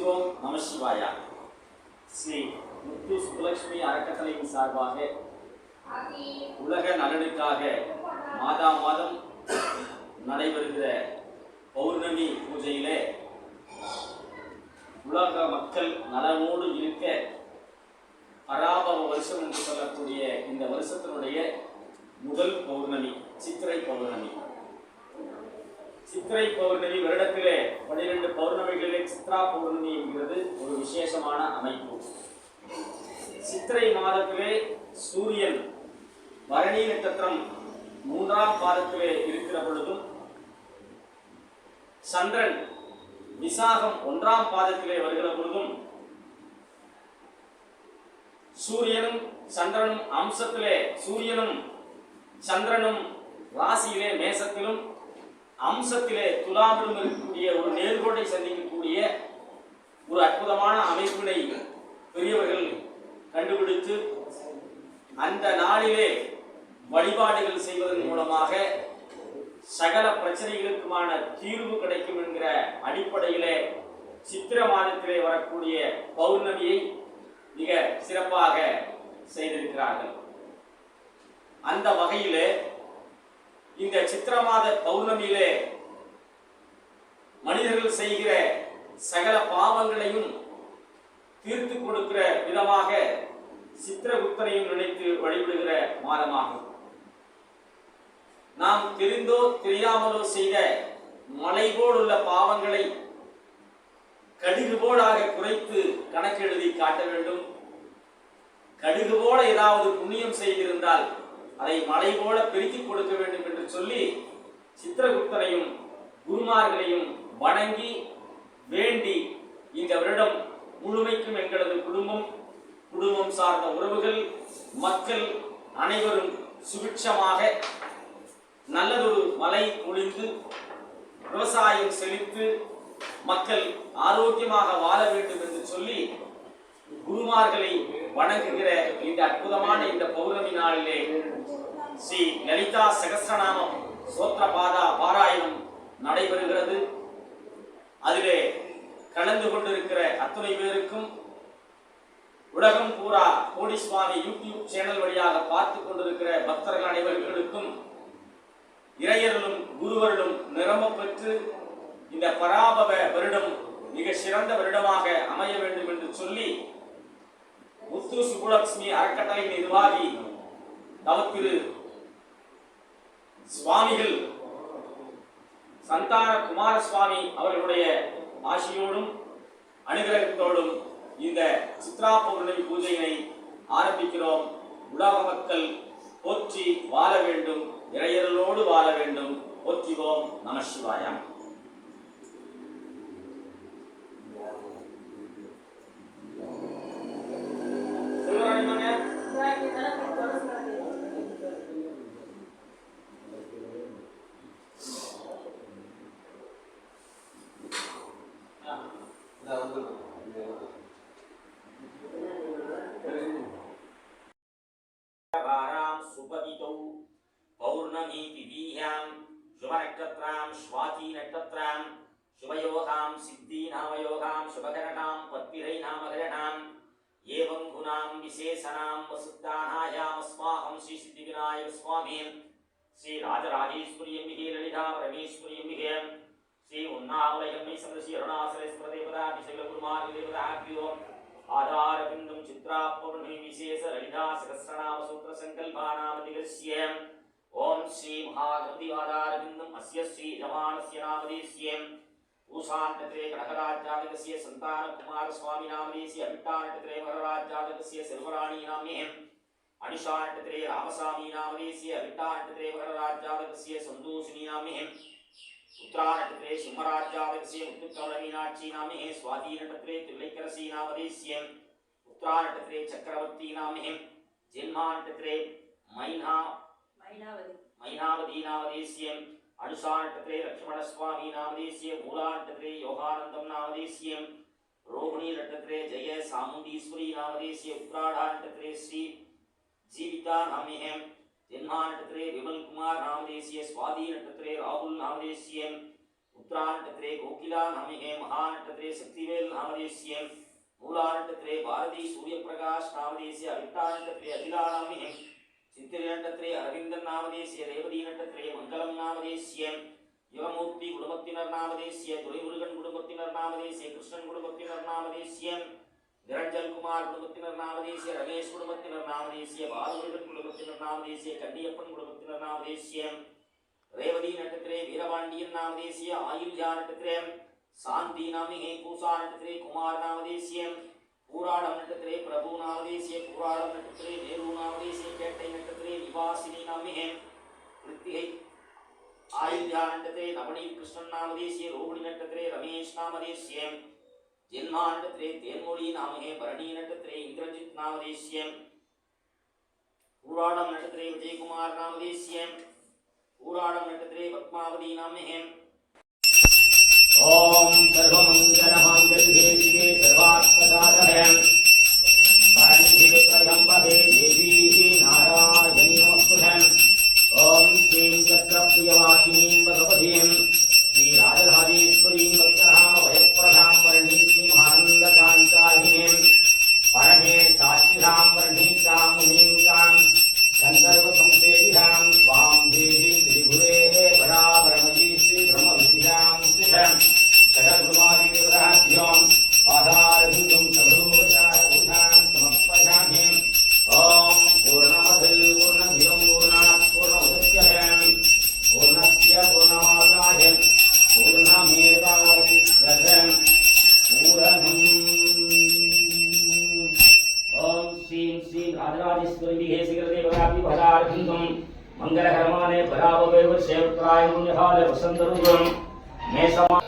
போற்றிவோம் நம சிவாயா. ஸ்ரீ முத்து சுப்புலட்சுமி அறக்கட்டளையின் சார்பாக உலக நலனுக்காக மாதா மாதம் நடைபெறுகிற பௌர்ணமி பூஜையிலே உலக மக்கள் நலனோடு இருக்க பராபவ வருஷம் என்று சொல்லக்கூடிய இந்த வருஷத்தினுடைய முதல் பௌர்ணமி சித்திரை பௌர்ணமி. சித்திரை பௌர்ணமி வருடத்திலே 12 பௌர்ணமிகளிலே சித்ரா பௌர்ணமி என்கிறது ஒரு விசேஷமான அமைப்பு. சித்திரை மாதத்திலே சூரியன் பரணி நட்சத்திரம் 3ஆம் பாதத்திலே இருக்கிற பொழுதும், சந்திரன் விசாகம் 1ஆம் பாதத்திலே வருகிற பொழுதும், சூரியனும் சந்திரனும் அம்சத்திலே சூரியனும் சந்திரனும் ராசியிலே மேசத்திலும் அம்சத்திலே துலாமிலும் இருக்கக்கூடிய ஒரு நேர்கோட்டை சந்திக்கக்கூடிய ஒரு அற்புதமான அமைப்பினை பெரியவர்கள் கண்டுபிடித்து அந்த நாளிலே வழிபாடுகள் செய்வதன் மூலமாக சகல பிரச்சனைகளுக்குமான தீர்வு கிடைக்கும் என்கிற அடிப்படையிலே சித்திர மாதத்திலே வரக்கூடிய பௌர்ணமியை மிக சிறப்பாக செய்திருக்கிறார்கள். அந்த வகையிலே இந்த சித்திர மாத பௌர்ணமியிலே மனிதர்கள் செய்கிற சகல பாவங்களையும் தீர்த்து கொடுக்கிற விதமாக சித்திரகுப்தனையும் நினைத்து வழிபடுகிற மாதமாகும். நாம் தெரிந்தோ தெரியாமலோ செய்த மலை போலுள்ள பாவங்களை கடுகு போலாக குறைத்து கணக்கெழுதி காட்ட வேண்டும். கடுகு போல ஏதாவது புண்ணியம் செய்திருந்தால் அதை மலை போல பெருக்கிக் கொடுக்க வேண்டும் என்று சொல்லி சித்திரகுப்தனையும் குருமார்களையும் வணங்கி வேண்டி இந்த வருடம் முழுமைக்கும் எங்களது குடும்பம் சார்ந்த உறவுகள் மக்கள் அனைவரும் சுபிட்சமாக நல்லதொரு மழை பொழிந்து விவசாயம் செழித்து மக்கள் ஆரோக்கியமாக வாழ வேண்டும் என்று சொல்லி குருமார்களை வணங்குகிற இந்த அற்புதமான இந்த பௌர்ணமி நாளிலே ஸ்ரீ லலிதா சகஸ்ரநாமம் சோத்ர பாராயணம் நடைபெறுகிறது. அதிலே கலந்து கொண்டிருக்கிற அத்துணை பேருக்கும் உலகம் பூரா கோடிஸ்வாமி யூடியூப் சேனல் வழியாக பார்த்து கொண்டிருக்கிற பக்தர்கள் அனைவர்களுக்கும் இறையர்களும் குருவர்களும் நிரம்ப பெற்று இந்த பராபவ வருடம் மிக சிறந்த வருடமாக அமைய வேண்டும் என்று சொல்லி முத்து சுப்புலட்சுமி அறக்கட்டளை நிர்வாகி தவத்திரு சுவாமிகள் சந்தான குமாரசுவாமி அவர்களுடைய ஆசியோடும் அனுகிரகத்தோடும் இந்த சித்ரா பௌர்ணமி பூஜையினை ஆரம்பிக்கிறோம். உலக மக்கள் போற்றி வாழ வேண்டும், இறையர்களோடு வாழ வேண்டும். போற்றிவோம் நம சிவாயா. पौर्णमी तिथीयां शुभ नक्षत्रां स्वाति नक्षत्रां शुभयोगां सिद्धि नामयोगां शुभकरणां पत्तिरै नामकरणां एवं गुणां विशेषणां वसुद्धानायामस्माकं श्री सिद्धिविनायक स्वामी श्री राजराजेश्वरी अम्बिके ललिता परमेश्वरी अम्बिके श्री उन्नावलयम्मै समरसी अरुणाचलेश्वर देवता विशल गुरुमार्ग देवताभ्यो आधारबिन्दुं चित्रा पौर्णमी विशेष ललिता सहस्रनाम सूत्र संकल्पानाम दिगस्य ओम श्री महागणपति आधारबिन्दुं अस्य श्री जमानस्य नामदेस्य पूषानक्षत्रे कनकराज्जातकस्य संतान कुमार स्वामी नामदेस्य अविट्टानक्षत्रे वरराज्जातकस्य सेल्वराणी नाम्ने अनिशानक्षत्रे रामस्वामी नामदेस्य अविट्टानक्षत्रे वरराज्जातकस्य संतोषिनी नाम्ने उत्तरानक्षत्रे सिंहराज्जातकस्य मुत्तुकमलमीनाक्षी नाम्ने स्वातिनक्षत्रे त्रिलैकरसी नामदेस्य उत्तरानक्षत्रे चक्रवर्ती नाम्ने जन्मानक्षत्रे मैनावती नामदेस्य अनुषानक्षत्रे लक्ष्मणस्वामी नामदेस्य मूलानक्षत्रे योगानंदम नामदेस्य रोहिणी नक्षत्रे जय सामुंडीश्वरी नामदेस्य उत्तरायणनक्षत्रे श्री जीविता नाम्ने जन्मानक्षत्रे विमल कुमार नामदेस्य स्वाति नक्षत्रे राहुल नामदेस्य उत्तरानक्षत्रे कोकिला नामहे महानक्षत्रे शक्तिवेल नामदेश्ये मूलानक्षत्रे भारती सूर्यप्रकाश नामदेश्ये अविट्टानक्षत्रे अखिला नामहे चित्रे नक्षत्रे अरविंदन नामदेश्ये रेवती नक्षत्रे मंगलम नामदेश्ये युगमूर्ति कुटुंबत्तिनर नामदेश्ये तुलैमुरुगन कुटुंबत्तिनर नामदेश्ये कृष्णन कुटुंबत्तिनर नामदेश्ये निरंजन कुमार कुटुंबत्तिनर नामदेश्ये रमेश कुटुंबत्तिनर नामदेश्ये बालमुरुगन कुटुंबत्तिनर नामदेश्ये कण्डियप्पन कुटुंबत्तिनर नामदेश्ये रेवती नक्षत्रे वीरपांडियन नामदेश्ये आयुर्जा नक्षत्रे शांति नामहे पूषा नक्षत्रे कुमार नामदेश्ये पूराडम नक्षत्रे प्रभु नामदेश्ये पूराडम नक्षत्रे नेरु नामदेश्ये केट्टै नक्षत्रे निवासिनी नामहे कृत्तिकै आयुर्जा नक्षत्रे नवनीत कृष्णन नामदेश्ये रोहिणी नक्षत्रे रमेश नामदेश्ये जन्मा नक्षत्रे तेन्मोळी नामहे भरणी नक्षत्रे इंद्रजित नामदेश्ये पूराडम नक्षत्रे विजयकुमार नामदेश्ये पूराडम नक्षत्रे पद्मावती नामहे ओम सर्वमंगलमांगल्ये शिवे सर्वार्थसाधके शरण्ये त्र्यंबके देवी नारायणी नमोस्तुते ओम श्रीं चक्रप्रियवासिनीं भगवतीं श्रीराजराजेश्वरीं भक्तनाम भयप्रदां वर्णीं श्रीमानन्दकान्ताहिनीं परमे सात्विधां वर्णीतां मुनीतां गन्धर्वसंसेविधां स्वां देवी त्रिभुरेः परापरमयी श्रीब्रह्मविद्यां स्थितं षडकुमारी देवताभ्यां पादारविन्दं सभूषारभूषां समर्पयामि ॐ पूर्णमदः पूर्णमिदं पूर्णात् पूर्णमुदच्यते पूर्णस्य पूर्णमादाय पूर्णमेवावशिष्यते पूर्णम् ओम श्रीं श्री राजराजेश्वरी हे शिखरदेवरापि भदारविन्दं मंगलकर्माणे पराववेव सेवत्राय पुण्यकाले वसन्तरूपं मे समा